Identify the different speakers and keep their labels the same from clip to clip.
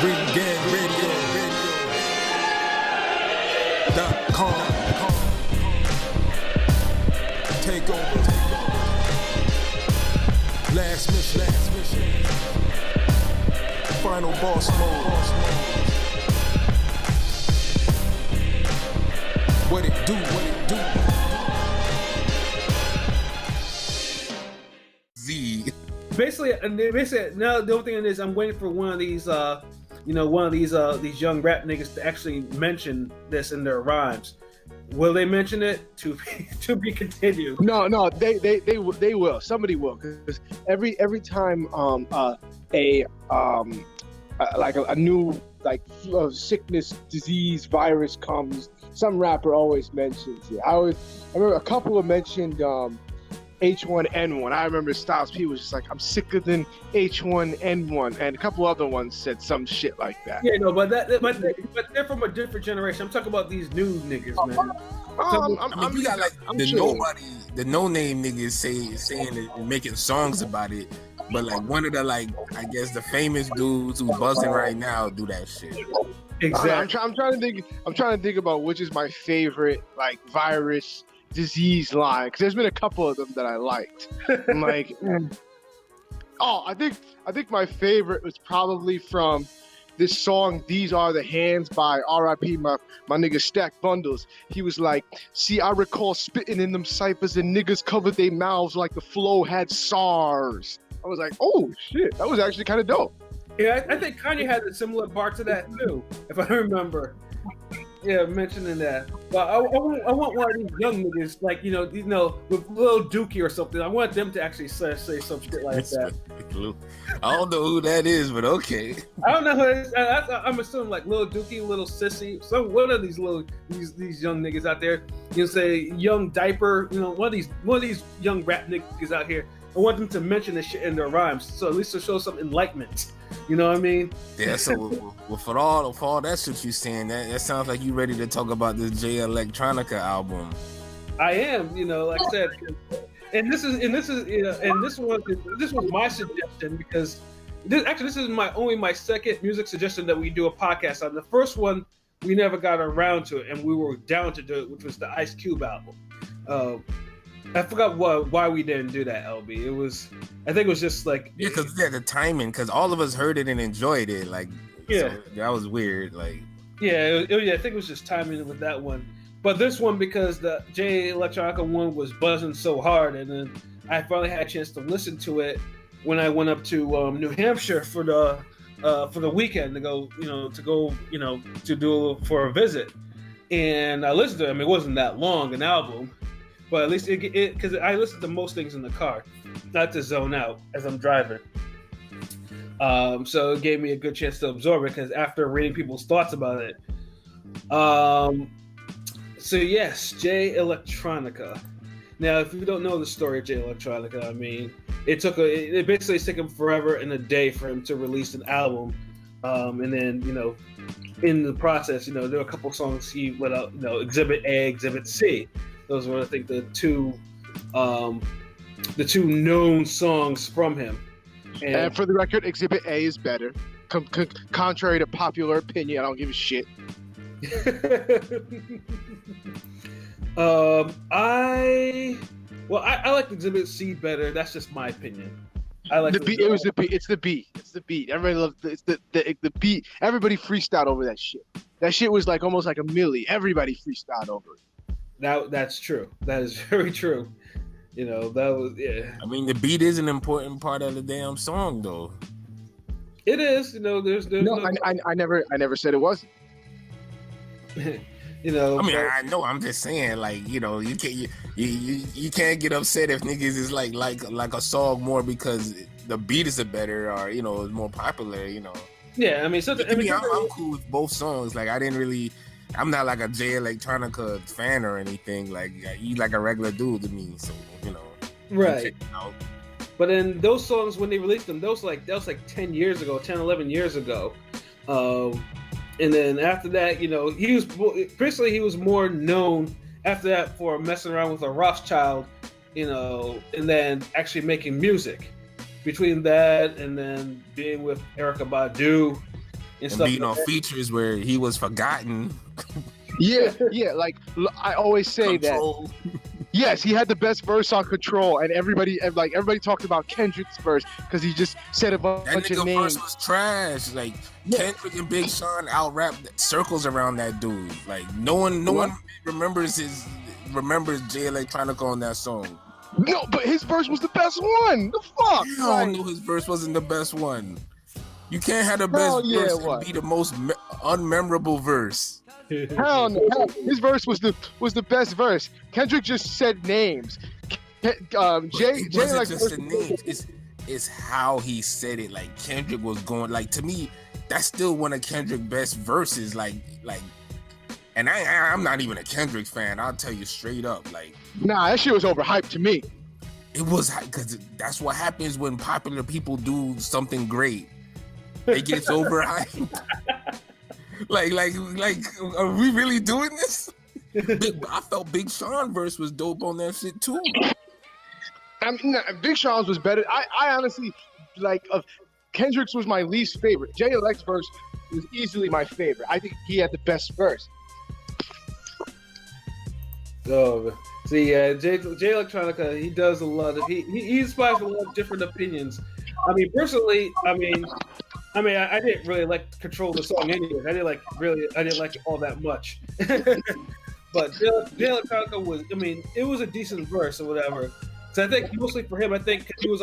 Speaker 1: ReganRadio.com. Take over. Last mission. Final boss mode. What it do? Z.
Speaker 2: Basically, now the only thing is I'm waiting for one of these these young rap niggas to actually mention this in their rhymes. Will they mention it? To be continued.
Speaker 3: No, they will. Somebody will, because every time a new sickness, disease, virus comes, some rapper always mentions it. I remember a couple have mentioned H1N1. I remember Styles P was just like, I'm sicker than H1N1, and a couple other ones said some shit like that.
Speaker 2: Yeah, no, but they're from a different generation. I'm talking about these new niggas, man.
Speaker 1: You got the no name niggas saying it and making songs about it, but like one of the I guess the famous dudes who buzzing right now do that shit.
Speaker 3: Exactly. I'm trying to think about which is my favorite virus disease line, because there's been a couple of them that I liked. I'm like, I think my favorite was probably from this song "These Are the Hands" by R.I.P. my nigga Stack Bundles. He was like, "See, I recall spitting in them ciphers and niggas covered their mouths like the flow had SARS." I was like, oh shit, that was actually kind of dope.
Speaker 2: Yeah, I think Kanye had a similar bar to that too, if I remember. Yeah, mentioning that. But I want one of these young niggas, with Lil Dookie or something. I want them to actually say some shit like that.
Speaker 1: I don't know who that is, but okay.
Speaker 2: I don't know who it is. I'm assuming like Lil Dookie, Little Sissy, one of these these young niggas out there. Say Young Diaper. One of these young rap niggas out here. I want them to mention this shit in their rhymes, so at least to show some enlightenment. You know what I mean?
Speaker 1: Yeah. So for all that shit you saying, that sounds like you ready to talk about this Jay Electronica album.
Speaker 2: I am. Like I said, and this was my suggestion, because this is my second music suggestion that we do a podcast on. The first one we never got around to it, and we were down to do it, which was the Ice Cube album. I forgot why we didn't do that, LB. I think it was just like...
Speaker 1: Yeah, because the timing, because all of us heard it and enjoyed it. So that was weird. I
Speaker 2: think it was just timing with that one. But this one, because the Jay Electronica one was buzzing so hard, and then I finally had a chance to listen to it when I went up to New Hampshire for the weekend to do for a visit. And I listened to it. I mean, it wasn't that long an album. But at least because I listen to most things in the car, not to zone out as I'm driving. So it gave me a good chance to absorb it, because after reading people's thoughts about it. So yes, Jay Electronica. Now, if you don't know the story of Jay Electronica, I mean, it basically took him forever and a day for him to release an album. And then, in the process, there were a couple songs he went out, Exhibit A, Exhibit C. Those were, I think, the two known songs from him.
Speaker 3: And for the record, Exhibit A is better. Contrary to popular opinion, I don't give a shit.
Speaker 2: I like Exhibit C better. That's just my opinion. I like
Speaker 3: the beat. It was the beat. It's the beat. Everybody loves the beat. Everybody freestyled over that shit. That shit was almost like a milli. Everybody freestyled over it.
Speaker 2: That's true. That is very true. That was, yeah.
Speaker 1: I mean, the beat is an important part of the damn song, though.
Speaker 2: It is. There's
Speaker 3: I never said it wasn't.
Speaker 1: I mean, I know. I'm just saying, you can't get upset if niggas is like a song more because the beat is better or is more popular.
Speaker 2: Yeah, I mean,
Speaker 1: I'm cool with both songs. I'm not like a Jay Electronica fan or anything. He's like a regular dude to me. So
Speaker 2: right. But then those songs, when they released them, that was like 10 years ago, 10, 11 years ago. And then after that, he was more known after that for messing around with a Rothschild, and then actually making music. Between that and then being with Erykah Badu, and stuff.
Speaker 1: Being on features where he was forgotten.
Speaker 3: Yeah, like I always say
Speaker 1: Control.
Speaker 3: that. Yes, he had the best verse on Control, and everybody talked about Kendrick's verse because he just said a bunch of names.
Speaker 1: Verse was trash. Like Kendrick and Big Sean out-rapped circles around that dude. Like no one remembers Jay Electronica on that song.
Speaker 3: No, but his verse was the best one. The fuck?
Speaker 1: I don't know his verse wasn't the best one. You can't have the best verse and be the most unmemorable verse.
Speaker 3: Hell no. His verse was the best verse. Kendrick just said names. Jay
Speaker 1: wasn't just the names. It's how he said it. Like Kendrick was going. Like to me, that's still one of Kendrick's best verses. Like, and I'm not even a Kendrick fan. I'll tell you straight up. Like,
Speaker 3: nah, that shit was overhyped to me.
Speaker 1: It was because that's what happens when popular people do something great. It gets overhyped. Like, are we really doing this? I felt Big Sean verse was dope on that shit too.
Speaker 3: I mean, Big Sean's was better. I honestly Kendrick's was my least favorite. Jay Elec's verse was easily my favorite. I think he had the best verse.
Speaker 2: Oh, see, Jay Electronica, he does a lot of he inspires a lot of different opinions. I mean, personally, I didn't really like Control the song anyway. I didn't like it all that much. But Jay Electronica was, it was a decent verse or whatever. So I think mostly for him, I think he was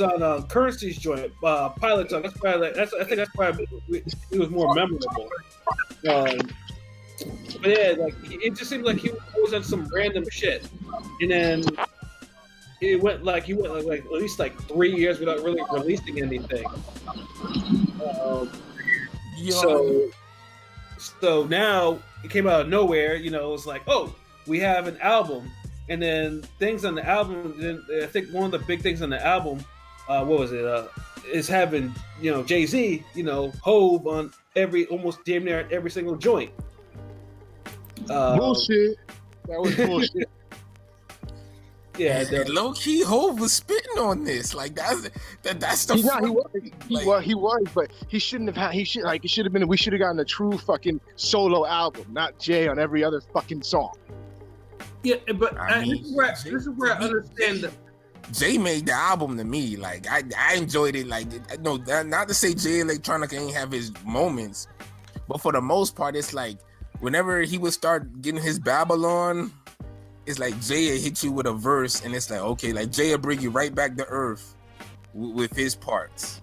Speaker 2: on Currency's joint, Pilot Tongue. That's probably he was more memorable. But yeah, it just seemed like he was on some random shit, and then he went at least 3 years without really releasing anything. So now it came out of nowhere. It was like, oh, we have an album, and then things on the album. Then I think one of the big things on the album, what was it? Is having Jay-Z, Hove on almost damn near every single joint.
Speaker 3: Bullshit. That was bullshit.
Speaker 2: Yeah,
Speaker 1: low key Hove was spitting on this. Like that's the.
Speaker 3: He was, but he shouldn't have had. It should have been. We should have gotten a true fucking solo album, not Jay on every other fucking song.
Speaker 2: Yeah, but this is where I understand.
Speaker 1: Jay made the album to me. Like I enjoyed it. Like no, not to say Jay Electronica ain't have his moments, but for the most part, it's like whenever he would start getting his Babylon, it's like Jay will hit you with a verse, and it's like, okay, like Jay will bring you right back to earth with his parts.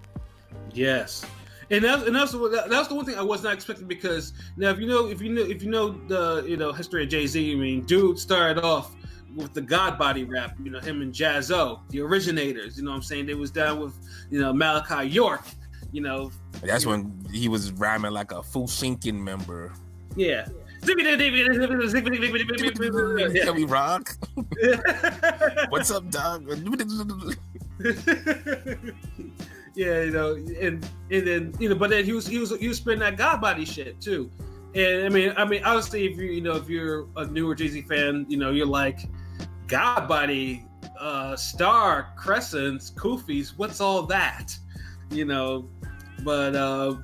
Speaker 2: Yes, and that's the one thing I was not expecting, because now if you know the history of Jay-Z, dude started off with the God Body rap, him and Jaz-O, the originators. You know what I'm saying? They was down with Malachi York.
Speaker 1: That's when he was rhyming like a Fushinkin member.
Speaker 2: Yeah. Can
Speaker 1: we rock? What's up, dog?
Speaker 2: Yeah, and then but then he was spitting that God Body shit too. And I mean, obviously, if you're a newer Jay-Z fan, you're like, God Body, Star, Crescents, Kufis, what's all that? But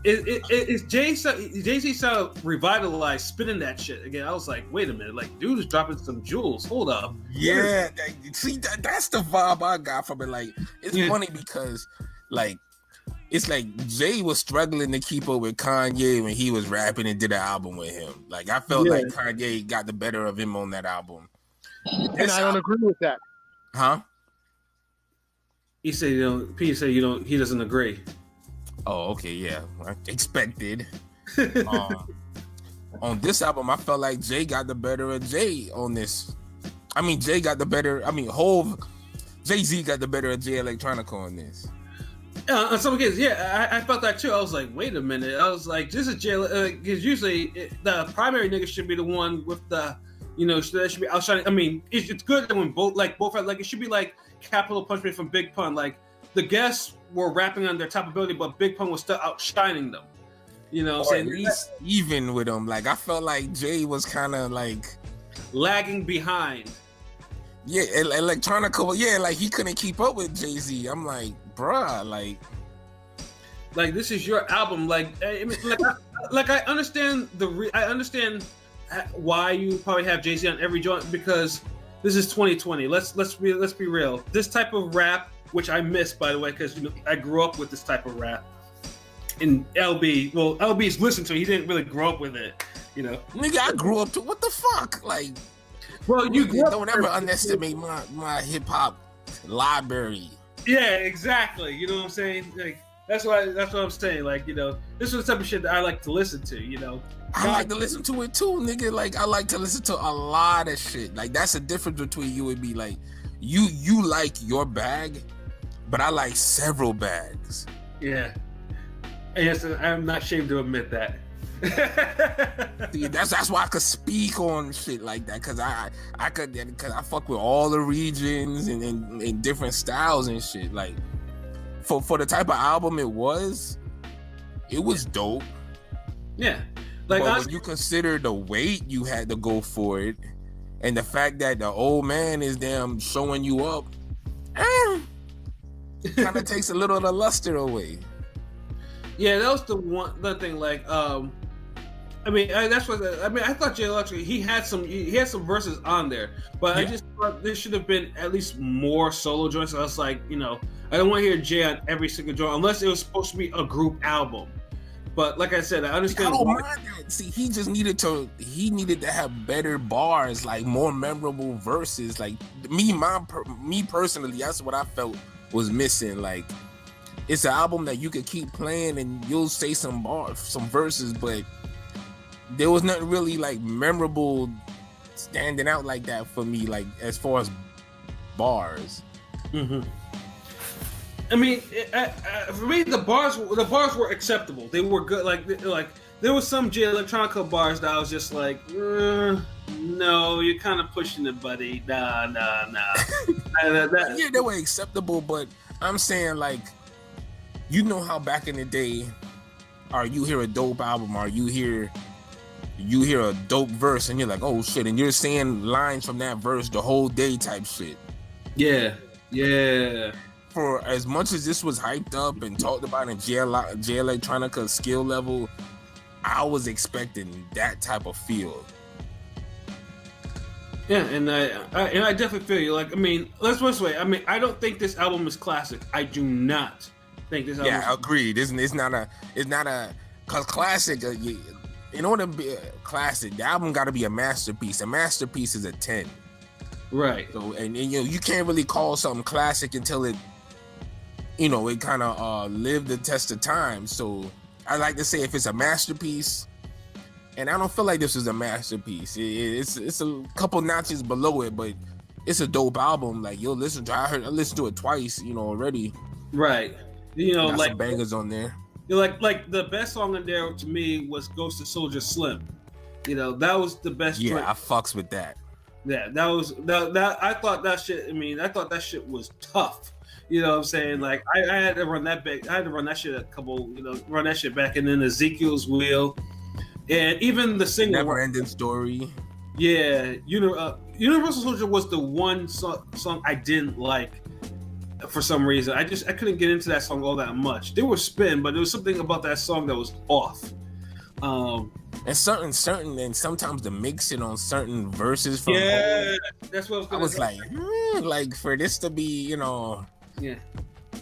Speaker 2: it's Jay-Z sounded revitalized spinning that shit again. I was like, wait a minute, like dude is dropping some jewels. Hold up.
Speaker 1: Yeah, see that's the vibe I got from it. Like it's funny because it's like Jay was struggling to keep up with Kanye when he was rapping and did an album with him. Like I felt like Kanye got the better of him on that album.
Speaker 3: And I don't agree with that.
Speaker 1: Huh?
Speaker 2: He said P said he doesn't agree.
Speaker 1: Oh, okay, yeah. Expected. On this album, I felt like Jay got the better of Jay on this. Jay got the better. Jay-Z got the better of Jay Electronica on this.
Speaker 2: On some occasions, I felt that too. I was like, wait a minute. I was like, this is Jay, because usually the primary nigga should be the one with the, that should be outshining. It's good that when both it should be like Capital Punishment from Big Pun. Like the guests were rapping on their top ability, but Big Pun was still outshining them.
Speaker 1: At least even with them. Like I felt like Jay was kind of like
Speaker 2: lagging behind.
Speaker 1: Yeah, Electronica. Yeah, like he couldn't keep up with Jay-Z. I'm like, bruh, like.
Speaker 2: Like this is your album. Like I mean, I understand I understand why you probably have Jay-Z on every joint because this is 2020. Let's be real. This type of rap, which I miss by the way, because I grew up with this type of rap. And LB's listened to it. He didn't really grow up with it,
Speaker 1: Nigga, I grew up to what the fuck? Like,
Speaker 2: well, you
Speaker 1: don't ever underestimate my hip hop library.
Speaker 2: Yeah, exactly. You know what I'm saying? Like that's what I'm saying. Like, this is the type of shit that I like to listen to.
Speaker 1: I like to listen to it too, nigga. Like, I like to listen to a lot of shit. Like, that's the difference between you and me. Like, you like your bag, but I like several bags.
Speaker 2: Yeah. Yes, I'm not ashamed to admit that.
Speaker 1: See, that's why I could speak on shit like that, cause I fuck with all the regions and different styles and shit. Like, for the type of album it was dope.
Speaker 2: Yeah,
Speaker 1: like when you consider the weight you had to go for it, and the fact that the old man is damn showing you up, kind of takes a little of the luster away.
Speaker 2: Yeah, that was the thing. Like, that's what I thought Jay Electronica he had some verses on there, but yeah. I just thought there should have been at least more solo joints. So I was like, I don't want to hear Jay on every single joint unless it was supposed to be a group album. But like I said, I understand.
Speaker 1: I don't mind that. See, he needed to have better bars, like more memorable verses. Like me personally, that's what I felt was missing. Like, it's an album that you could keep playing and you'll say some verses, but there was nothing really like memorable standing out like that for me, like as far as bars.
Speaker 2: Mm-hmm. I mean, for me, the bars were acceptable. They were good. Like there was some Jay Electronica bars that I was just like, no, you're kind of pushing it, buddy. Nah.
Speaker 1: Yeah, they were acceptable, but I'm saying like, how back in the day, or you hear a dope album, or you hear a dope verse, and you're like, oh shit, and you're saying lines from that verse the whole day type shit.
Speaker 2: Yeah.
Speaker 1: For as much as this was hyped up and talked about in Jay Electronica skill level, I was expecting that type of feel.
Speaker 2: Yeah, and I definitely feel you. Like, I mean, let's put it this way. I mean, I don't think this album is classic. I do not think this album.
Speaker 1: Yeah, agreed. It's not a cause classic. In order to be a classic, the album got to be a masterpiece. A masterpiece is a 10.
Speaker 2: Right.
Speaker 1: So and you can't really call something classic until it kind of lived the test of time. So I like to say if it's a masterpiece, and I don't feel like this is a masterpiece. It's a couple notches below it, but it's a dope album. Like, you'll listen to. I listened to it twice, already.
Speaker 2: Right. Got
Speaker 1: like some bangers on there.
Speaker 2: Like the best song in there to me was Ghost of Soldier Slim. That was the best.
Speaker 1: Yeah, I fucks with that.
Speaker 2: Yeah, that I thought that shit. I mean, I thought that shit was tough. You know what I'm saying? Like, I had to run that back. I had to run that shit run that shit back. And then Ezekiel's Wheel, and even the single
Speaker 1: Never Ending Story.
Speaker 2: Yeah, Universal Soldier was the one song I didn't like for some reason. I couldn't get into that song all that much. There was spin, but there was something about that song that was off.
Speaker 1: And certain, and sometimes the mixing on certain verses from
Speaker 2: that's what
Speaker 1: I was like, like for this to be,
Speaker 2: yeah.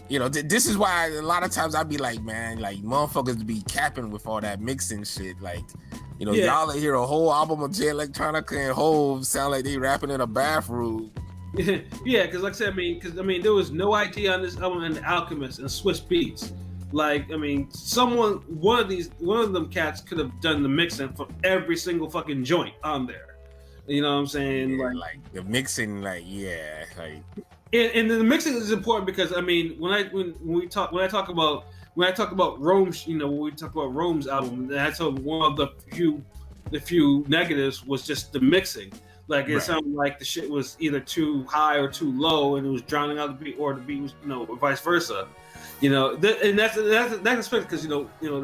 Speaker 1: This is why a lot of times I'd be like, man, like motherfuckers be capping with all that mixing shit. Like, y'all hear a whole album of Jay Electronica and Hove sound like they rapping in a bathroom.
Speaker 2: Yeah, because like I said, there was no idea on this album and The Alchemist and Swiss Beats. Like, one of them cats could have done the mixing for every single fucking joint on there. You know what I'm saying?
Speaker 1: Yeah, like the mixing, like.
Speaker 2: And the mixing is important because when I talk about Rome's, when we talk about Rome's album, that's one of the few negatives was just the mixing. Like, it sounded like the shit was either too high or too low, and it was drowning out the beat, or the beat was, or vice versa. And that's expected because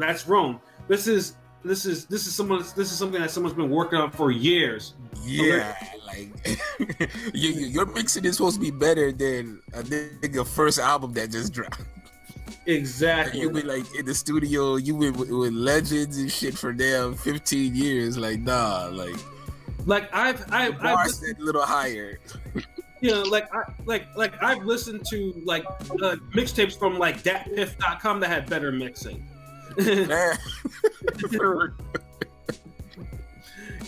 Speaker 2: that's Rome. This is something that someone's been working on for years.
Speaker 1: Yeah, like your mixing is supposed to be better than a nigga first album that just dropped.
Speaker 2: Exactly.
Speaker 1: You been like in the studio, you been with legends and shit for damn 15 years. Like, nah,
Speaker 2: like I've
Speaker 1: set a little higher.
Speaker 2: You know, I've listened to like mixtapes from like datpiff.com that had better mixing.
Speaker 1: Man.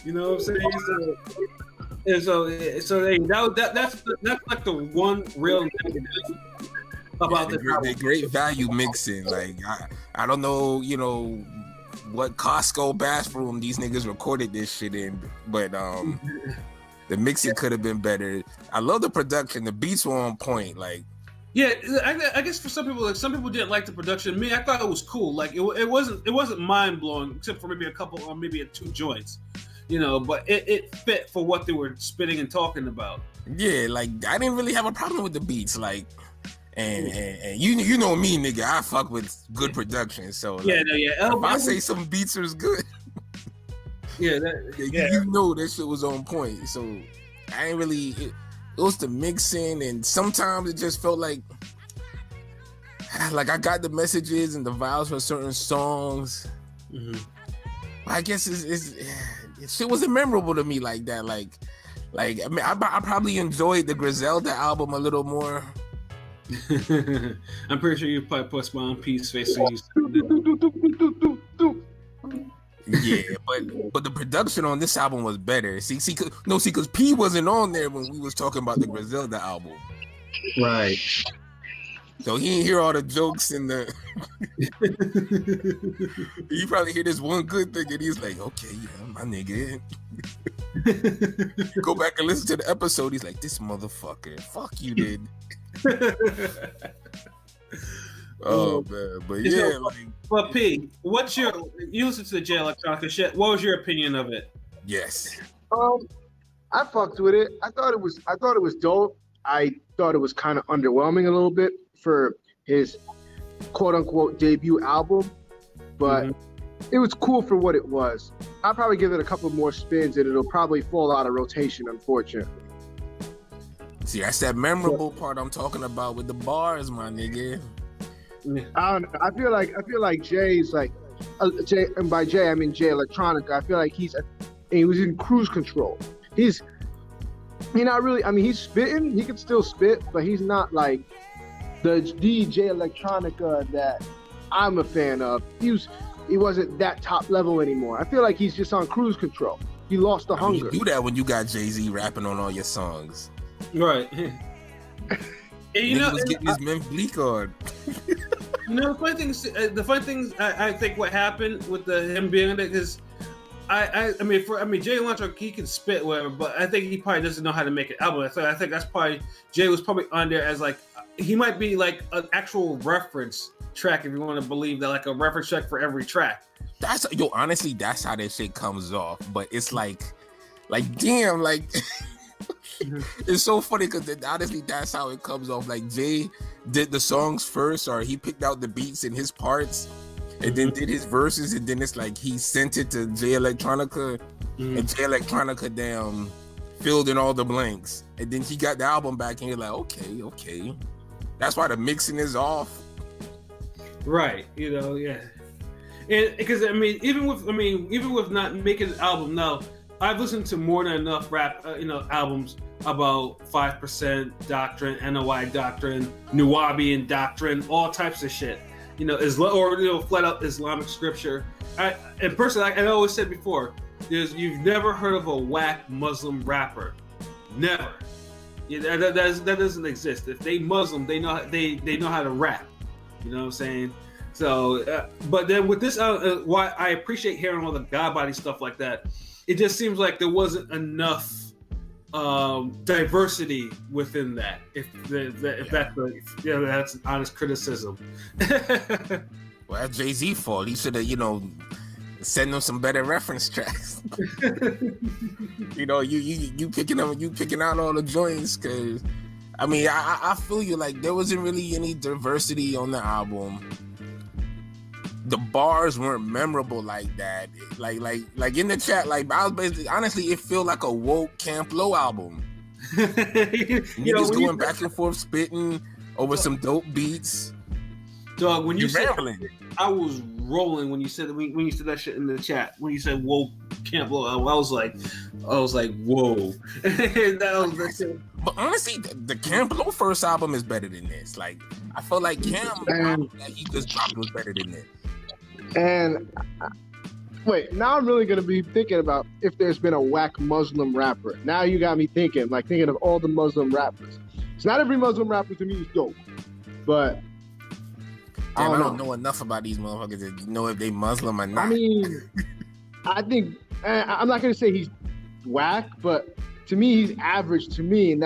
Speaker 2: You know what I'm saying? So that's like the one real negative about
Speaker 1: the great value mixing. Like I don't know, you know, what Costco bathroom these niggas recorded this shit in, but the mixing could have been better. I love the production. The beats were on point. Like,
Speaker 2: yeah, I guess for some people, like some people didn't like the production. Me, I thought it was cool. Like it wasn't mind blowing, except for maybe a couple or maybe 2 joints, you know. But it fit for what they were spitting and talking about.
Speaker 1: Yeah, like I didn't really have a problem with the beats. Like, and you know me, nigga, I fuck with good production. So like, if I say some beats was good. You know that shit was on point. So I ain't really. It was the mixing, and sometimes it just felt like I got the messages and the vibes for certain songs. Mm-hmm. I guess shit wasn't memorable to me like that. Like I mean, I probably enjoyed the Griselda album a little more.
Speaker 2: I'm pretty sure you probably put Smile on Peace face.
Speaker 1: Yeah, but the production on this album was better. See, because P wasn't on there when we was talking about the Griselda album,
Speaker 2: right?
Speaker 1: So he didn't hear all the jokes and the. You probably hear this one good thing, and he's like, "Okay, yeah, my nigga." Go back and listen to the episode. He's like, "This motherfucker, fuck you, did." Oh man, but yeah,
Speaker 2: But P, you listen to the Jay Electronica shit? What was your opinion of it?
Speaker 1: Yes.
Speaker 3: I fucked with it. I thought it was dope. I thought it was kind of underwhelming a little bit for his quote unquote debut album, but it was cool for what it was. I'll probably give it a couple more spins and it'll probably fall out of rotation, unfortunately.
Speaker 1: See, that's that memorable part I'm talking about with the bars, my nigga.
Speaker 3: I don't know. I feel like Jay's like Jay, and by Jay I mean Jay Electronica. I feel like he was in cruise control. He's not really. I mean, he's spitting. He can still spit, but he's not like the DJ Electronica that I'm a fan of. He wasn't that top level anymore. I feel like he's just on cruise control. He lost the hunger.
Speaker 1: You do that when you got Jay-Z rapping on all your songs,
Speaker 2: right?
Speaker 1: You know, was getting his men bleak on.
Speaker 2: You know, the funny things. I think what happened with him being in it is, I mean, Jay Electronica, he can spit whatever, but I think he probably doesn't know how to make an album. So I think that's probably Jay was probably on there as like he might be like an actual reference track if you want to believe that, like a reference track for every track.
Speaker 1: Honestly, that's how that shit comes off. But it's like damn, like. It's so funny because honestly that's how it comes off. Like Jay did the songs first, or he picked out the beats in his parts and then did his verses, and then it's like he sent it to Jay Electronica and Jay Electronica damn filled in all the blanks, and then he got the album back and you're like, okay, that's why the mixing is off, right?
Speaker 2: You know, yeah. And because even with not making an album now, I've listened to more than enough rap, albums about 5% Doctrine, NOI Doctrine, Nuwabian Doctrine, all types of shit. Flat out Islamic scripture. And personally, I always said before, you've never heard of a whack Muslim rapper, never. Yeah, that doesn't exist. If they Muslim, they know how to rap. You know what I'm saying? So, but then with this, why I appreciate hearing all the God body stuff like that. It just seems like there wasn't enough diversity within that. That's an honest criticism.
Speaker 1: Well, that's Jay-Z's fault. He should have, send them some better reference tracks. You picking out all the joints, because I feel you. Like there wasn't really any diversity on the album. The bars weren't memorable like that. Like in the chat, like I was basically, honestly, it felt like a woke Camp Low album. Niggas going back and forth spitting over some dope beats.
Speaker 2: Dog, when you said
Speaker 1: rambling.
Speaker 2: I was rolling when you said that shit in the chat. When you said "whoa, can't blow," I was like, "whoa." That shit.
Speaker 1: But honestly, the Camp Lo first album is better than this. Like, I felt like Camp album that he just dropped was better than this.
Speaker 3: And wait, now I'm really gonna be thinking about if there's been a whack Muslim rapper. Now you got me thinking of all the Muslim rappers. It's not every Muslim rapper to me is dope, but
Speaker 1: Damn, I don't know enough about these motherfuckers to know if they Muslim or not.
Speaker 3: I mean, I think I'm not gonna say he's whack, but to me he's average to me, and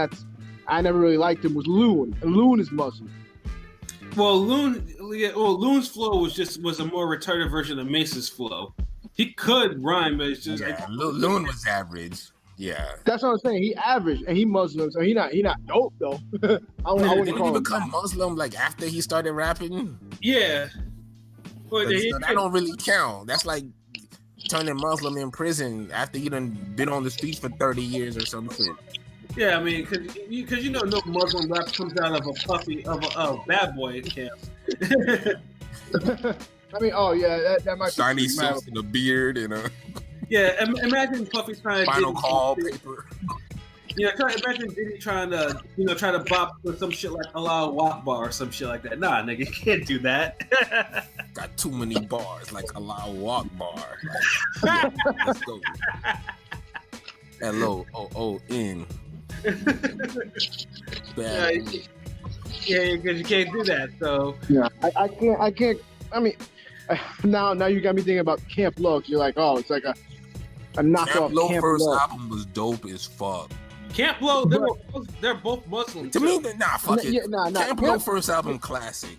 Speaker 3: I never really liked him. Was Loon? And Loon is Muslim.
Speaker 2: Well, Loon's flow was a more retarded version of Mace's flow. He could rhyme, but it's just
Speaker 1: Loon was average. Yeah,
Speaker 3: that's what I'm saying. He average, and he Muslim, so he not dope though. I wouldn't
Speaker 1: didn't
Speaker 3: call
Speaker 1: he
Speaker 3: him
Speaker 1: become Muslim like after he started rapping?
Speaker 2: Yeah, but
Speaker 1: that don't really count. That's like turning Muslim in prison after you done been on the streets for 30 years or some shit.
Speaker 2: Yeah, I mean, because no Muslim rap comes out of a bad boy camp.
Speaker 3: I mean, that might
Speaker 1: shiny
Speaker 3: be
Speaker 1: socks and a beard and a
Speaker 2: yeah. Imagine Puffy trying to
Speaker 1: final call paper.
Speaker 2: Yeah, imagine Diddy trying to bop with some shit like Allahu Akbar or some shit like that. Nah, nigga, you can't do that.
Speaker 1: Got too many bars like Allahu Akbar. Let's go. LOON.
Speaker 2: Yeah, because you can't do that. So
Speaker 3: yeah, I can't. I mean, now you got me thinking about Camp Lo. You're like, oh, it's like a knockoff.
Speaker 1: Camp Lo first album was dope as fuck.
Speaker 2: Camp Lo, they're both Muslim.
Speaker 1: To me, fuck it.
Speaker 3: Yeah,
Speaker 1: Camp Lo first album classic.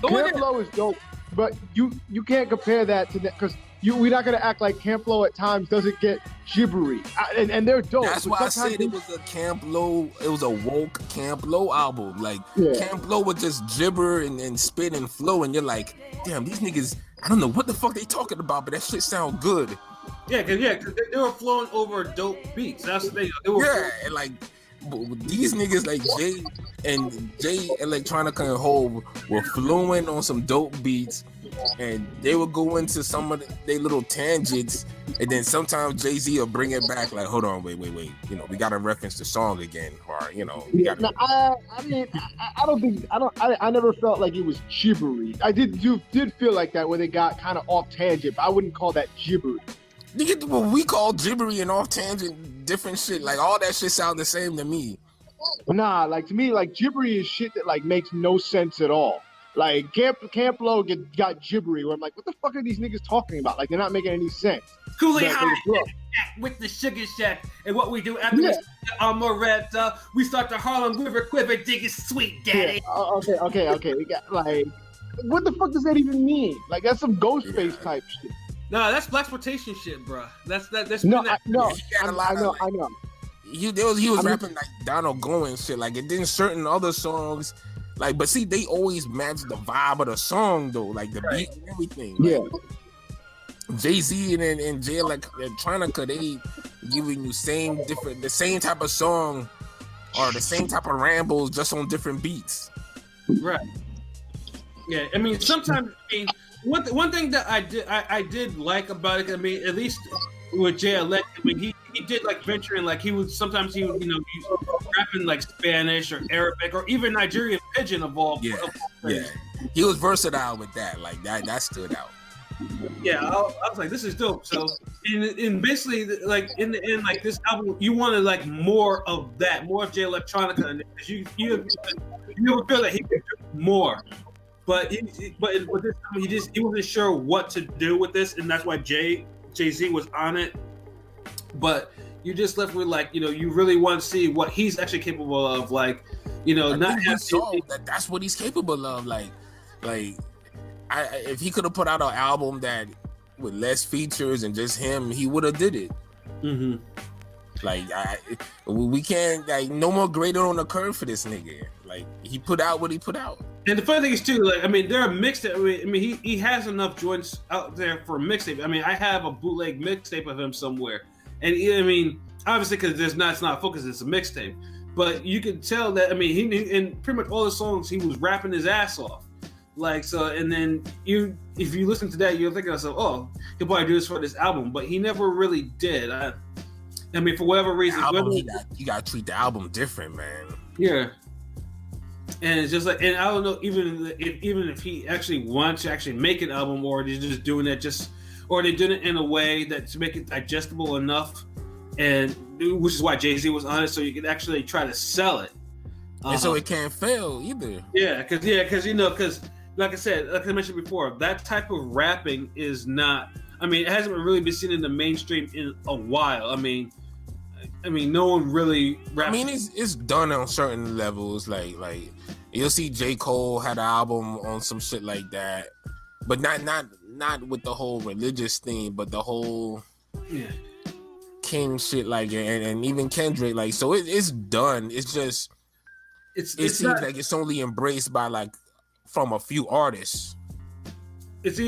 Speaker 3: Camp Lo is dope, but you can't compare that to that because we're not gonna act like Camp Lo at times doesn't get gibbery, and they're dope.
Speaker 1: That's why I said it was a Camp Lo. It was a woke Camp Lo album. Like Camp Lo would just gibber and spit and flow, and you're like, damn, these niggas. I don't know what the fuck they talking about, but that shit sound good.
Speaker 2: Yeah, cause they were flowing over dope beats. That's the thing.
Speaker 1: And like these niggas like Jay Electronica and Hov were flowing on some dope beats, and they would go into some of their little tangents, and then sometimes Jay-Z will bring it back like, hold on, wait, you know, we gotta reference the song again, or you know,
Speaker 3: I never felt like it was gibbery. I did feel like that when they got kind of off tangent, but I wouldn't call that gibbery.
Speaker 1: What we call gibbery and off tangent, different shit. Like all that shit sound the same to me.
Speaker 3: Nah, like to me, like gibbery is shit that like makes no sense at all. Like Camp Lo got gibbery where I'm like, what the fuck are these niggas talking about? Like they're not making any sense.
Speaker 2: Cooley High with the Sugar Shack, and what we do after we start Moretta, we start the Harlem River Quiver, dig it sweet, daddy.
Speaker 3: Yeah. Okay. We got like, what the fuck does that even mean? Like that's some Ghostface type shit.
Speaker 2: No, that's blaxploitation shit, bro. That's
Speaker 3: I know.
Speaker 1: He was rapping like Donald Goins shit. Like it didn't certain other songs. Like, but see, they always match the vibe of the song though, like the beat and everything. Like, Jay-Z and Jay Electronica, they giving you the same type of song or the same type of rambles, just on different beats.
Speaker 2: Right. Yeah, I mean, sometimes one thing that I did like about it, I mean, at least with Jay Elect, I mean, he did like venturing, like he would rapping like Spanish or Arabic or even Nigerian pidgin evolved.
Speaker 1: Yeah. He was versatile with that. Like that stood out.
Speaker 2: Yeah, I was like, this is dope. So, in basically, like in the end, like this album, you wanted like more of that, more of Jay Electronica, and you ever feel that he could do more. But with this time, he wasn't sure what to do with this, and that's why Jay-Z was on it. But you just left with like, you really want to see what he's actually capable of, like,
Speaker 1: that's what he's capable of. Like, if he could have put out an album that with less features and just him, he would have did it. Mm-hmm. Like, we can't, like, no more grader on the curve for this nigga. Like, he put out what he put out.
Speaker 2: And the funny thing is too, like, I mean, there are mixtape. I mean, he has enough joints out there for a mixtape. I mean, I have a bootleg mixtape of him somewhere, and I mean, obviously, because it's not focused, it's a mixtape. But you can tell that, I mean, he in pretty much all the songs he was rapping his ass off. Like so, and then if you listen to that, you're thinking to yourself, "Oh, he'll probably do this for this album," but he never really did. I mean, for whatever reason,
Speaker 1: you got to treat the album different, man.
Speaker 2: Yeah, and it's just like, and I don't know, even if he actually wants to actually make an album, or they're just doing it or they did it in a way that to make it digestible enough, and which is why Jay-Z was on it, so you can actually try to sell it,
Speaker 1: and so it can't fail either.
Speaker 2: Yeah, because like I said, like I mentioned before, that type of rapping is not. I mean, it hasn't really been seen in the mainstream in a while. I mean, no one really raps.
Speaker 1: I mean, it's done on certain levels. Like you'll see J. Cole had an album on some shit like that, but not with the whole religious thing, but the whole King shit, like, and even Kendrick, like, so it's done. It's just it seems like it's only embraced by like from a few artists.
Speaker 2: It's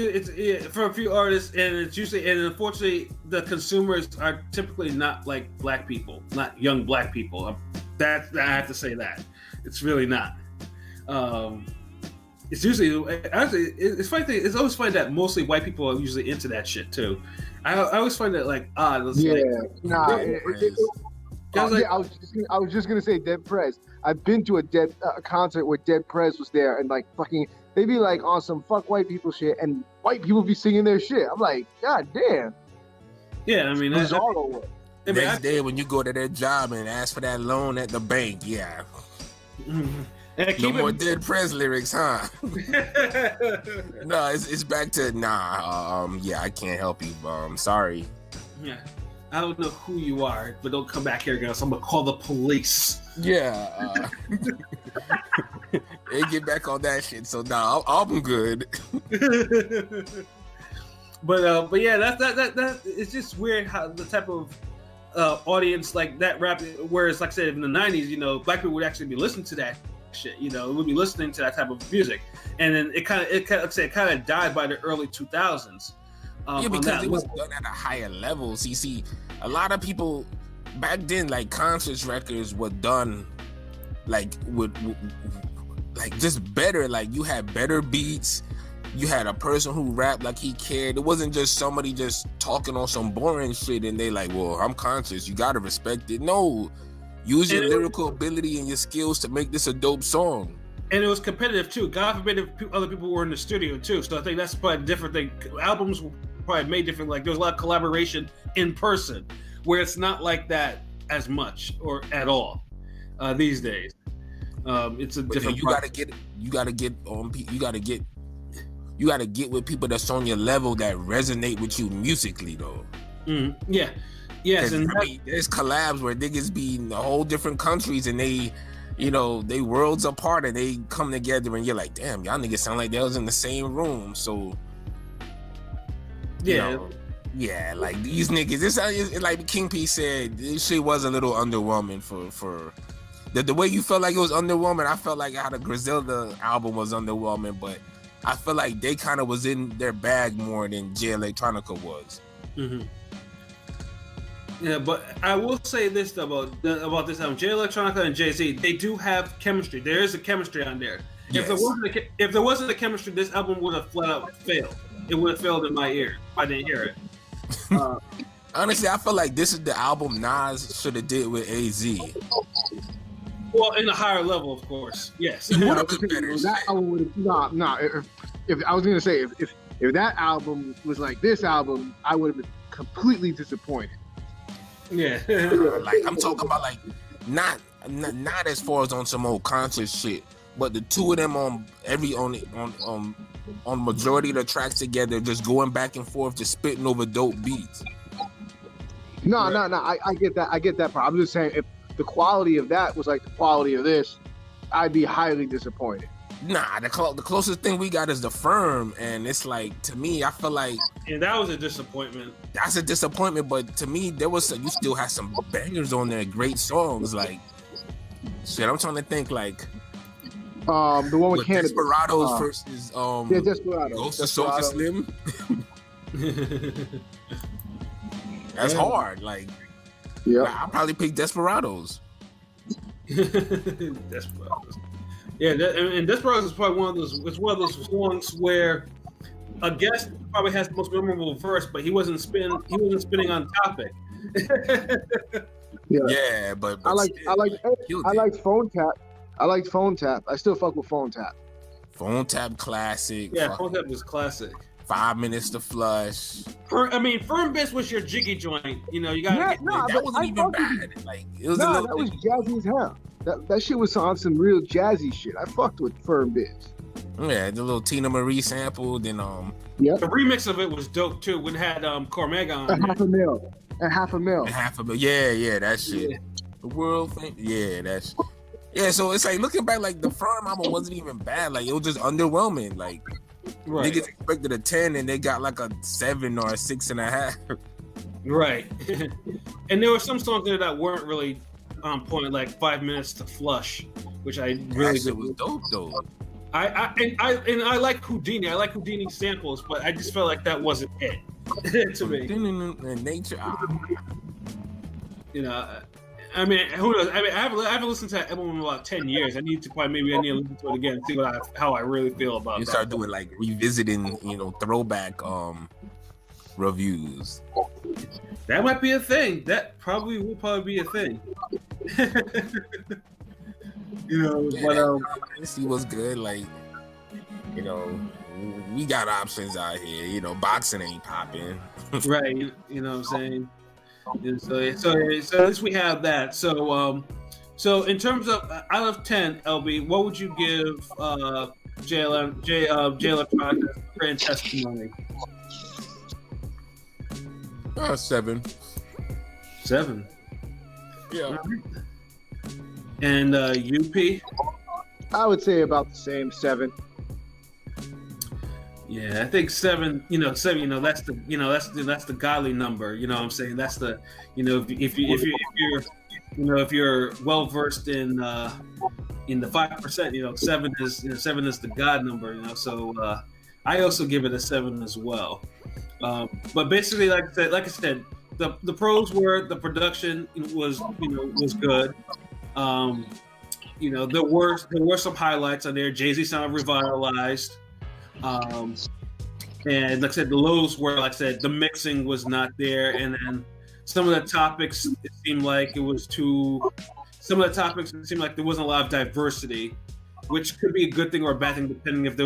Speaker 2: for a few artists, and it's usually, and unfortunately, the consumers are typically not like black people, not young black people. That I have to say that it's really not. It's usually actually it's funny. It's always funny that mostly white people are usually into that shit too. I always find that like odd. I
Speaker 3: was just gonna say Dead Prez. I've been to a concert where Dead Prez was there, and like fucking, they be like on some fuck white people shit, and white people be singing their shit. I'm like, God damn.
Speaker 2: Yeah, I mean,
Speaker 3: it's all over.
Speaker 1: Next day when you go to their job and ask for that loan at the bank, yeah. No more Dead Prez lyrics, huh? No, it's back to yeah, I can't help you. Sorry.
Speaker 2: Yeah. I don't know who you are, but don't come back here again. So I'm gonna call the police.
Speaker 1: Yeah. They get back on that shit. So I'm good.
Speaker 2: But yeah, that it's just weird how the type of audience like that rap. Whereas, like I said, in the '90s, black people would actually be listening to that shit. Would be listening to that type of music, and then it kind of died by the early 2000s.
Speaker 1: Because it was done at a higher level. See, a lot of people back then, like conscious records were done like with like just better. Like you had better beats. You had a person who rapped like he cared. It wasn't just somebody just talking on some boring shit and they like, well, I'm conscious. You gotta respect it. No, use your lyrical ability and your skills to make this a dope song.
Speaker 2: And it was competitive too. God forbid if other people were in the studio too. So I think that's probably a different thing. Albums were probably made different. Like there's a lot of collaboration in person, where it's not like that as much or at all these days. It's a different.
Speaker 1: You gotta get with people that's on your level that resonate with you musically, though.
Speaker 2: Yeah. Yes. And
Speaker 1: there's collabs where niggas be in whole different countries and they worlds apart and they come together and you're like, damn, y'all niggas sound like they was in the same room. So yeah, like these niggas, it's like King P said, this shit was a little underwhelming for the way you felt like it was underwhelming. I felt like how the Griselda album was underwhelming, but I feel like they kind of was in their bag more than Jay Electronica was.
Speaker 2: Mm-hmm. Yeah, but I will say this though, about this album, Jay Electronica and Jay-Z, they do have chemistry. There is a chemistry on there. Yes. If there wasn't a chemistry, this album would have flat out failed. It would have failed in my ear. I didn't hear it.
Speaker 1: Honestly, I feel like this is the album Nas should have did with AZ.
Speaker 2: Well, in a higher level, of course. Yes.
Speaker 3: If I was gonna say if that album was like this album, I would have been completely disappointed.
Speaker 2: Yeah.
Speaker 1: Like I'm talking about like not as far as on some old conscious shit, but the two of them on majority of the tracks together, just going back and forth, just spitting over dope beats.
Speaker 3: No, I get that part. I'm just saying if the quality of that was like the quality of this, I'd be highly disappointed.
Speaker 1: Nah, the closest thing we got is The Firm, and it's like, to me, I feel like...
Speaker 2: And that was a disappointment.
Speaker 1: That's a disappointment, but to me, you still had some bangers on there, great songs, like... Shit, I'm trying to think, like...
Speaker 3: the one with Canada.
Speaker 1: Desperados versus...
Speaker 3: Desperados.
Speaker 1: Ghost of Soulja Slim. That's hard, like... Yeah, I'll probably pick Desperados.
Speaker 2: Desperados. Yeah, and Desperados is probably one of those. It's one of those songs where a guest probably has the most memorable verse, but he wasn't spinning on topic.
Speaker 1: Yeah, but
Speaker 3: I like Phone Tap. I like Phone Tap. I still fuck with Phone Tap.
Speaker 1: Phone Tap classic.
Speaker 2: Yeah, Phone Tap was classic.
Speaker 1: 5 minutes to flush.
Speaker 2: Firm Biz was your jiggy joint. You know, you got
Speaker 1: that wasn't even bad. Like it was
Speaker 3: that was jazzy as hell. That shit was on some real jazzy shit. I fucked with Firm Biz.
Speaker 1: Yeah, the little Tina Marie sample. Then
Speaker 2: the remix of it was dope too. When it had Cormega on.
Speaker 3: Half a mil. Yeah,
Speaker 1: that shit. Yeah. The world thing. Yeah, that's. Yeah, so it's like looking back, like the Firm album wasn't even bad. Like it was just underwhelming. Like niggas expected a 10 and they got like a 7 or a 6.5.
Speaker 2: Right. And there were some songs there that weren't really on point, like 5 minutes to flush, which I really did.
Speaker 1: Was dope though.
Speaker 2: I like Houdini. I like Houdini samples, but I just felt like that wasn't it to me.
Speaker 1: Nature.
Speaker 2: You know, I mean, who knows? I mean, I haven't listened to that album in about 10 years. I need to listen to it again and see how I really feel about it.
Speaker 1: You start doing like revisiting, throwback reviews.
Speaker 2: That might be a thing. That probably will be a thing.
Speaker 1: But see what's good. Like, we got options out here. Boxing ain't popping.
Speaker 2: Right. You know what I'm saying? And so at least we have that. So in terms of out of 10, LB, what would you give Jay Electronica brand testimony?
Speaker 1: 7.
Speaker 2: 7.
Speaker 1: Yeah.
Speaker 2: And UP?
Speaker 3: I would say about the same, 7.
Speaker 2: Yeah, I think 7. 7. That's the godly number. You know what I'm saying? That's the. If you're well versed in the 5%, 7 is the God number. So I also give it a 7 as well. But basically, like I said, the pros were the production was good. There were some highlights on there. Jay-Z sounded revitalized. And like I said, the lows were, like I said, the mixing was not there, and then some of the topics it seemed like there wasn't a lot of diversity, which could be a good thing or a bad thing depending if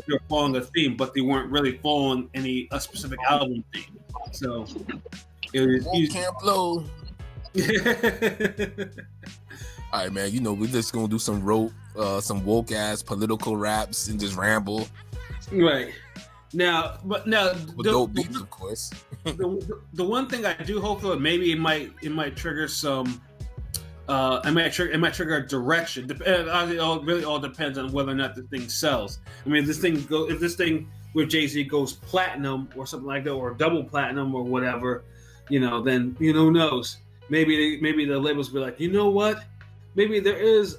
Speaker 2: you're following a theme, but they weren't really following a specific album theme. So it was
Speaker 1: Camp Low. All right, man. We're just gonna do some woke ass political raps and just ramble.
Speaker 2: Right. Now,
Speaker 1: with dope beats, of course.
Speaker 2: the one thing I do hope for, maybe it might trigger some. It might trigger a direction. It really all depends on whether or not the thing sells. I mean, if this thing with Jay-Z goes platinum or something like that, or double platinum or whatever, then who knows? Maybe the labels be like, you know what? Maybe there is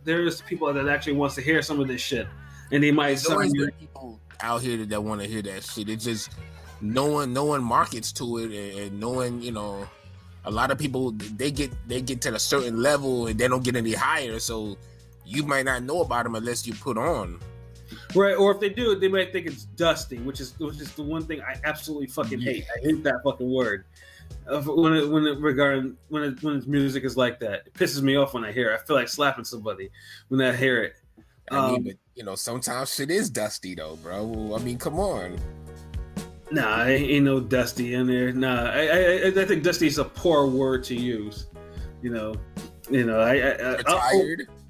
Speaker 2: there's people that actually wants to hear some of this shit, and they might.
Speaker 1: There's people out here that want to hear that shit. It's just no one markets to it, and no one, a lot of people they get to a certain level and they don't get any higher. So you might not know about them unless you put on.
Speaker 2: Right, or if they do, they might think it's dusty, which is the one thing I absolutely fucking hate. I hate that fucking word. When its music is like that, it pisses me off when I hear it. I feel like slapping somebody when I hear it.
Speaker 1: But sometimes shit is dusty though, bro. I mean, come on.
Speaker 2: Nah, ain't no dusty in there. Nah, I think dusty is a poor word to use.
Speaker 1: Retired?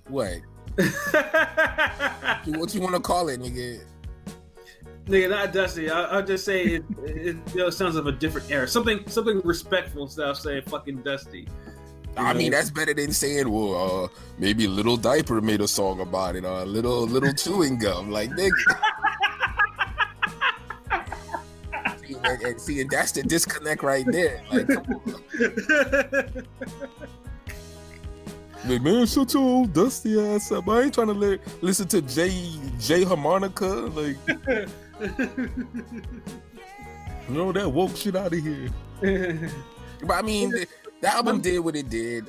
Speaker 1: What? What you want to call it, nigga?
Speaker 2: Nigga, not dusty. I'll just say it sounds of a different era. Something respectful instead of saying fucking dusty.
Speaker 1: I mean, that's better than saying, well, maybe Little Diaper made a song about it, or little chewing gum. Like, nigga. See, and that's the disconnect right there. Like, come on. Like, man, shut your old dusty ass up. I ain't trying to listen to Jay Harmonica. Like, that woke shit out of here. But I mean, the album did what it did.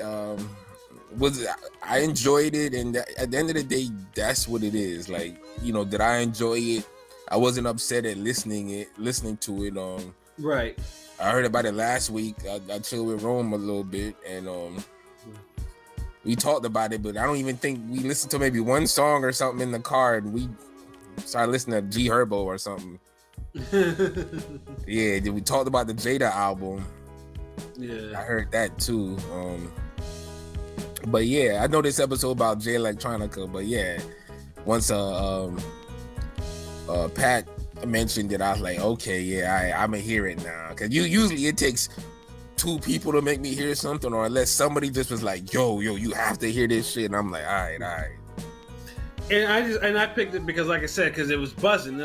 Speaker 1: I enjoyed it, and at the end of the day, that's what it is. Like, you know, did I enjoy it? I wasn't upset at listening to it.
Speaker 2: Right.
Speaker 1: I heard about it last week. I chilled with Rome a little bit, and we talked about it, but I don't even think we listened to maybe one song or something in the car, and we started listening to G Herbo or something. Yeah, we talked about the Jada album.
Speaker 2: Yeah,
Speaker 1: I heard that too. But yeah, I know this episode about Jay Electronica, but yeah, once Pat mentioned it, I was like, okay, yeah, I'm gonna hear it now. Cause usually it takes two people to make me hear something, or unless somebody just was like, yo, you have to hear this shit, and I'm like, all right.
Speaker 2: And I picked it because, like I said, because it was buzzing.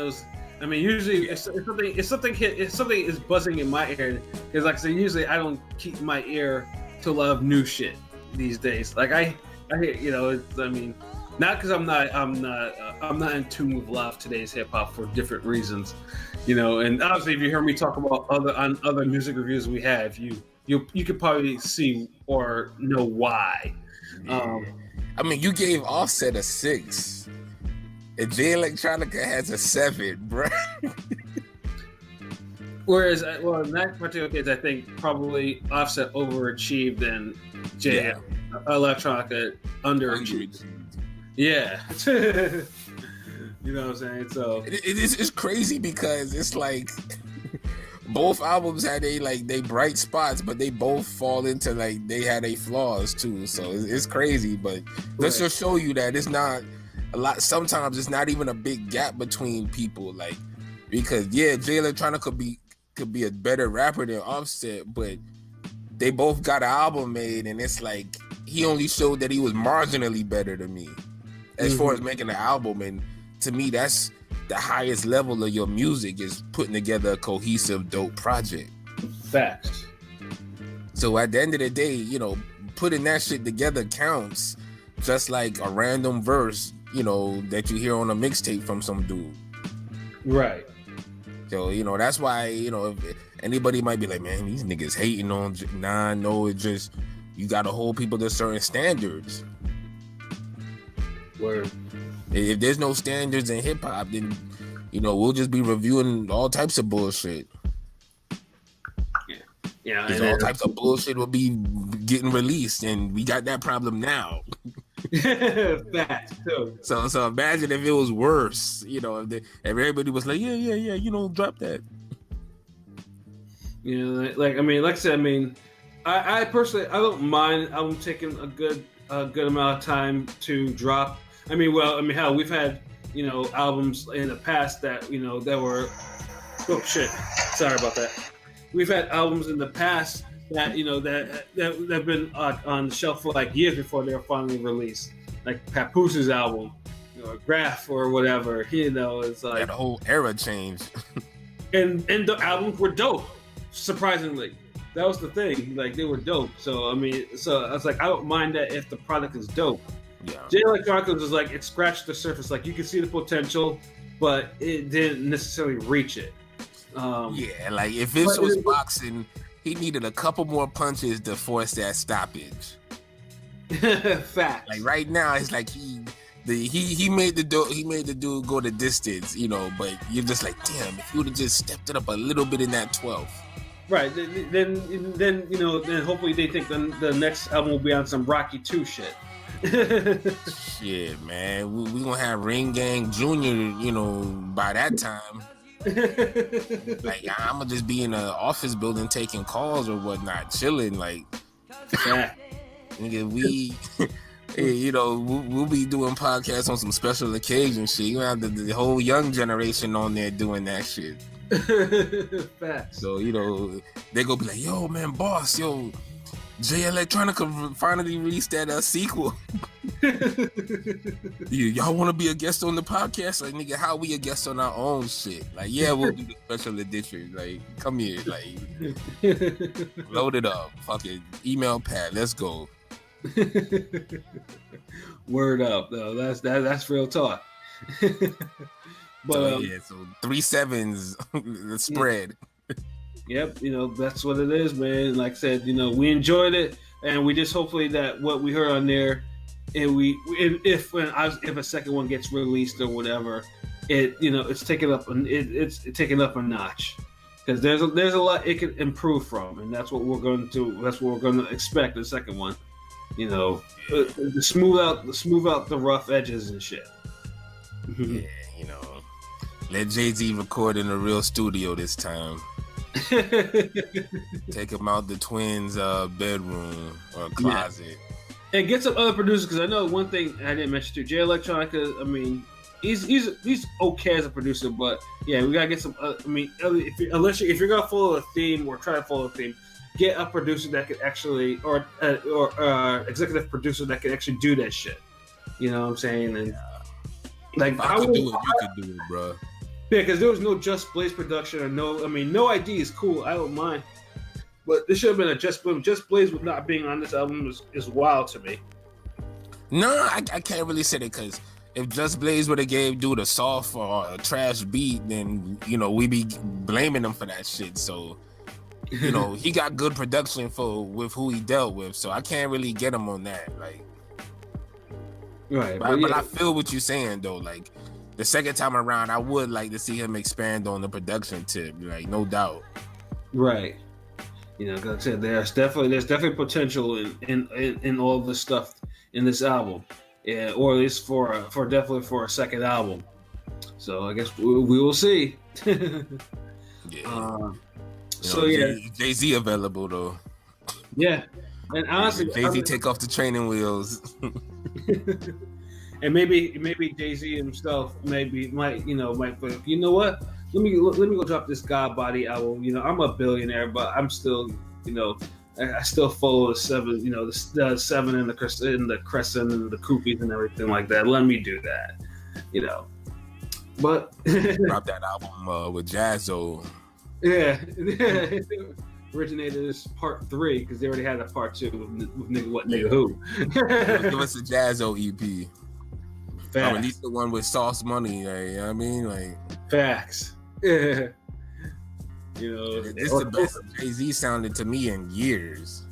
Speaker 2: I mean, usually if something is buzzing in my ear, because like I said, usually I don't keep my ear to a lot of new shit these days. Like I hear, you know, I mean, not because I'm not in tune with a lot of today's hip hop for different reasons, you know. And obviously, if you hear me talk about other music reviews we have, you could probably see or know why.
Speaker 1: Yeah. I mean, you gave Offset a 6. And Jay Electronica has a 7, bro.
Speaker 2: Whereas, well, in that particular case, I think probably Offset overachieved and Jay Electronica underachieved. Yeah. You know what I'm saying? So
Speaker 1: it's crazy because it's like both albums had they bright spots, but they both fall into like they had a flaws too. So it's crazy, but let's just show you that it's not a lot. Sometimes it's not even a big gap between people, like, because Jay Electronica could be a better rapper than Offset, but they both got an album made, and it's like he only showed that he was marginally better than me as far as making an album. And to me, that's the highest level of your music, is putting together a cohesive, dope project.
Speaker 2: Facts.
Speaker 1: So at the end of the day, you know, putting that shit together counts, just like a random verse, you know, that you hear on a mixtape from some dude.
Speaker 2: Right.
Speaker 1: So, you know, that's why, you know, if anybody might be like, man, these niggas hating on. Nah, no, it's just you got to hold people to certain standards.
Speaker 2: Word.
Speaker 1: If there's no standards in hip hop, then, you know, we'll just be reviewing all types of bullshit.
Speaker 2: Yeah.
Speaker 1: Because all types of bullshit will be getting released, and we got that problem now.
Speaker 2: Facts too.
Speaker 1: So imagine if it was worse, you know, if everybody was like, yeah, you know, drop that.
Speaker 2: You know, like I said, I personally, I don't mind album taking a good amount of time to drop. Hell, we've had, you know, albums in the past that, you know, that were, oh shit, sorry about that. We've had albums in the past that, you know, that have been on the shelf for like years before they were finally released, like Papoose' album, you know, Graph or whatever. You know, it's like
Speaker 1: that whole era changed.
Speaker 2: and the albums were dope, surprisingly. That was the thing. Like, they were dope. So I was like, I don't mind that if the product is dope.
Speaker 1: Yeah.
Speaker 2: Jay Electronica was like, it scratched the surface. Like, you could see the potential, but it didn't necessarily reach it.
Speaker 1: Yeah, like if this was boxing, he needed a couple more punches to force that stoppage.
Speaker 2: Fact.
Speaker 1: Like right now, it's like he made the dude go the distance, you know. But you're just like, damn, if you would have just stepped it up a little bit in that 12th.
Speaker 2: Right. Then you know, then hopefully they think the next album will be on some Rocky 2 shit.
Speaker 1: Shit, man, we gonna have Ring Gang Jr., you know, by that time. Like, I'm gonna just be in an office building taking calls or whatnot, chilling. Like,
Speaker 2: yeah.
Speaker 1: Nigga, we, you know, we'll be doing podcasts on some special occasions shit. You have the whole young generation on there doing that shit.
Speaker 2: Facts.
Speaker 1: So, you know, they go be like, yo, man, boss, yo, Jay Electronica finally released that sequel. Y'all want to be a guest on the podcast? Like, nigga, how we a guest on our own shit? Like, yeah, we'll do the special edition. Like, come here, like, load it up. Fucking email Pat. Let's go.
Speaker 2: Word up, though. That's real talk.
Speaker 1: But so 3 7s the spread.
Speaker 2: Yep, that's what it is, man. Like I said, we enjoyed it, and we just hopefully that what we heard on there, and if a second one gets released or whatever, it's taken up it's taken up a notch, because there's a lot it can improve from, and that's what we're going to expect the second one, to smooth out the rough edges and shit.
Speaker 1: Yeah, let Jay-Z record in a real studio this time. Take him out the twins' bedroom or closet.
Speaker 2: Yeah. And get some other producers, because I know one thing I didn't mention too. Jay Electronica, I mean, he's okay as a producer, but yeah, we gotta get some. If you're gonna follow a theme or try to follow a theme, get a producer that could actually, or executive producer that could actually do that shit. You know what I'm saying? And like,
Speaker 1: I could do it, you could do it, bro.
Speaker 2: Yeah, because there was no Just Blaze production, or no ID is cool. I don't mind, but this should have been a Just Blaze. Just Blaze with not being on this album is wild to me.
Speaker 1: No, I can't really say that, because if Just Blaze would have gave dude a soft or a trash beat, then we be blaming him for that shit. So he got good production with who he dealt with. So I can't really get him on that. Like,
Speaker 2: right,
Speaker 1: but I feel what you're saying though. Like, the second time around, I would like to see him expand on the production tip, like, no doubt.
Speaker 2: Right. Like I said, there's definitely potential in all this stuff in this album, yeah, or at least for a second album. So I guess we will see.
Speaker 1: Yeah. Jay-Z available though.
Speaker 2: Yeah, and honestly,
Speaker 1: Jay-Z take off the training wheels.
Speaker 2: And maybe Jay-Z himself might, but you know what? Let me go drop this God Body album. I'm a billionaire, but I'm still, I still follow the seven, the seven and the crescent and the Koopies and everything like that. Let me do that, But
Speaker 1: drop that album with Jazzo.
Speaker 2: Yeah. Originated as part 3 because they already had a part 2 with Nigga What Nigga Who.
Speaker 1: Give us a Jazzo EP. Facts. At least the one with Sauce Money, you know what I mean? Like,
Speaker 2: facts. Yeah.
Speaker 1: It's the best Jay-Z sounded to me in years.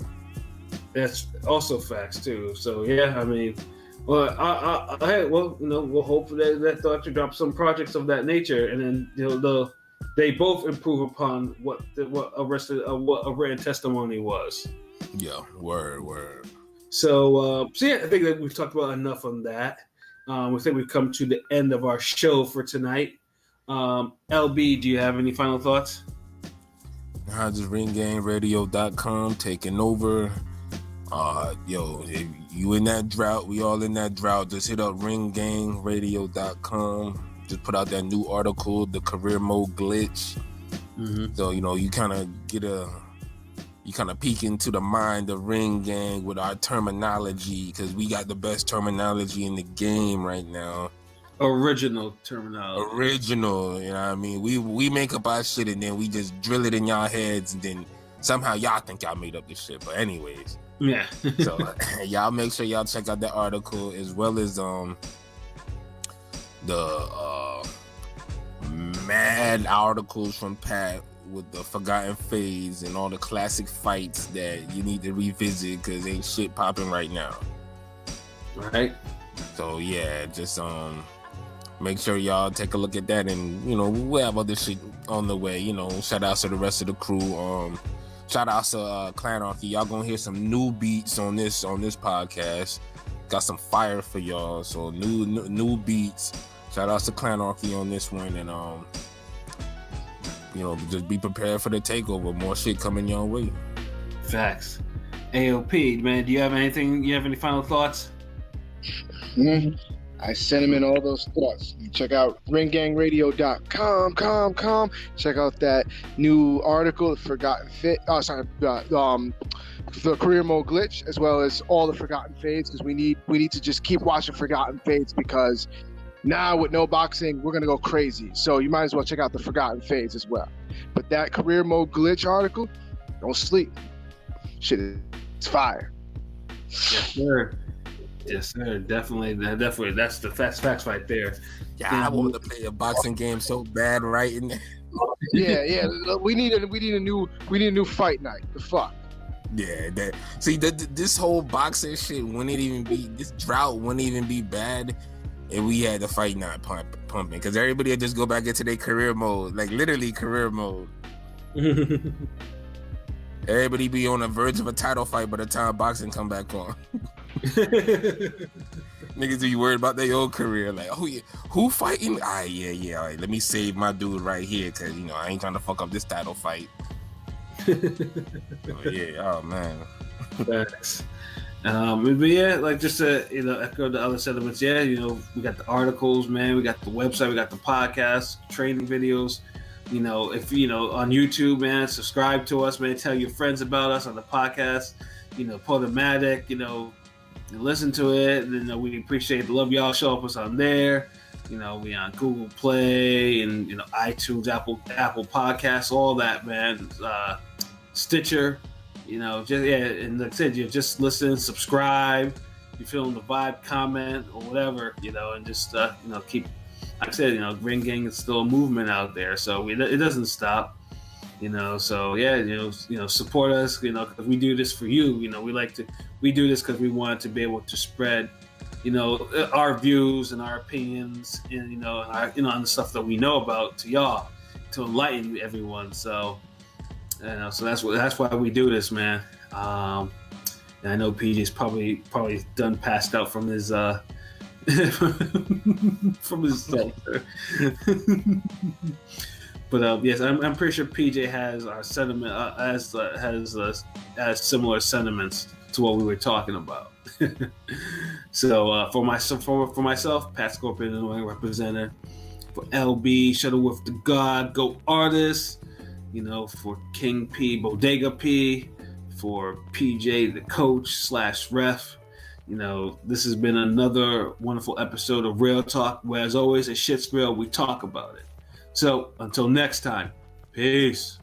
Speaker 2: That's also facts too. So yeah, I mean, well, we'll hope that they'll actually drop some projects of that nature, and then they both improve upon what a written testimony was.
Speaker 1: Yeah, word.
Speaker 2: So yeah, I think that we've talked about enough on that. We think we've come to the end of our show for tonight. LB, do you have any final thoughts?
Speaker 1: Just ringgangradio.com taking over. If you in that drought, we all in that drought. Just hit up ringgangradio.com. Just put out that new article, the career mode glitch. Mm-hmm. So you kind of peek into the mind of Ring Gang with our terminology, because we got the best terminology in the game right now.
Speaker 2: Original terminology.
Speaker 1: Original, you know what I mean? We make up our shit and then we just drill it in y'all heads, and then somehow y'all think y'all made up this shit. But anyways.
Speaker 2: Yeah.
Speaker 1: So y'all make sure y'all check out that article, as well as the mad articles from Pat with the forgotten phase and all the classic fights that you need to revisit because ain't shit popping right now.
Speaker 2: Right.
Speaker 1: So yeah, just make sure y'all take a look at that, and we'll have other shit on the way. Shout outs to the rest of the crew. Shout outs to Clanarchy. Y'all gonna hear some new beats on this podcast. Got some fire for y'all. So new beats. Shout outs to Clanarchy on this one, and just be prepared for the takeover. More shit coming your way.
Speaker 2: Facts. AOP, man, do you have anything? You have any final thoughts?
Speaker 3: Mm-hmm. I sent him in all those thoughts. You check out ringgangradio.com. Check out that new article, the career mode glitch, as well as all the forgotten fades, because we need to just keep watching forgotten fades, because now with no boxing, we're gonna go crazy. So you might as well check out the forgotten fades as well. But that career mode glitch article, don't sleep. Shit, it's fire.
Speaker 2: Yes, sir. Definitely. That's the facts right there.
Speaker 1: Yeah, I wanted to play a boxing game so bad, right?
Speaker 3: Yeah. We need a new fight night. The fuck.
Speaker 1: Yeah, this whole boxing shit wouldn't even be, this drought wouldn't even be bad if we had the fight not pumping, because everybody would just go back into their career mode, like literally career mode. Everybody be on the verge of a title fight by the time boxing come back on. Niggas be worried about their own career, like, oh yeah, who fighting? All right, let me save my dude right here, because I ain't trying to fuck up this title fight. Oh man.
Speaker 2: Thanks. But yeah, like just to echo the other sentiments. Yeah, we got the articles, man. We got the website. We got the podcast, training videos. If on YouTube, man, subscribe to us, man. Tell your friends about us on the podcast. Podomatic. Listen to it. And, we appreciate the love y'all show us on there. We on Google Play and iTunes, Apple Podcasts, all that, man. Stitcher, and like I said, you just listen, subscribe. You feeling the vibe, comment or whatever, and just keep. Like I said, Ring Gang is still a movement out there, so it doesn't stop. So yeah, support us, because we do this for you. We do this because we want to be able to spread, our views and our opinions, and on the stuff that we know about to y'all, to enlighten everyone. So, so that's why we do this, man. And I know PJ's probably done passed out from his from his center. But yes, I'm pretty sure PJ has our sentiment has similar sentiments to what we were talking about. So for myself, Pat Scorpion, Illinois representative. For LB, Shuttleworth the God, Go Artist. For King P, Bodega P. For PJ, the coach / ref. This has been another wonderful episode of Real Talk, where as always, at Shit's Real, we talk about it. So until next time, peace.